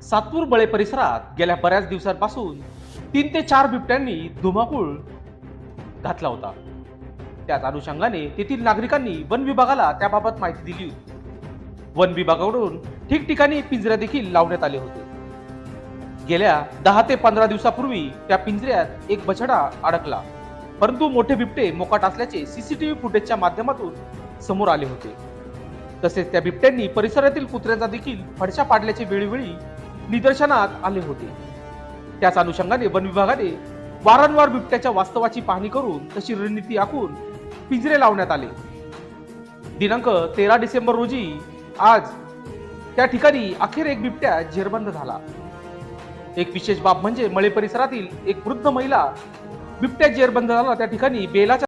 सातपूर बळे परिसरात गेल्या बऱ्याच दिवसांपासून 3 ते 4 बिबट्यांनी धुमाकूळ घातला होता. त्याच अनुषंगाने तेथील नागरिकांनी वन विभागाला त्याबाबत माहिती दिली होती. वन विभागाकडून ठिकठिकाणी पिंजरे देखील लावण्यात आले होते. गेल्या 10 ते 15 दिवसापूर्वी त्या पिंजऱ्यात एक बछडा अडकला, परंतु मोठे बिबटे मोकाट असल्याचे सीसीटीव्ही फुटेजच्या माध्यमातून समोर आले होते. तसेच त्या बिबट्यांनी परिसरातील कुत्र्यांचा देखील फडशा पाडल्याचे वेळोवेळी निदर्शनात आले होते. त्याच अनुषंगाने वन विभागाने वारंवार बिबट्याच्या वास्तवाची पाहणी करून तशी रणनीती आखून पिंजरे लावण्यात आले. दिनांक 13 डिसेंबर रोजी आज त्या ठिकाणी अखेर एक बिबट्या जेरबंद झाला. एक विशेष बाब म्हणजे मळे परिसरातील एक वृद्ध महिला बिबट्या जेरबंद झाला त्या ठिकाणी बेलाच्या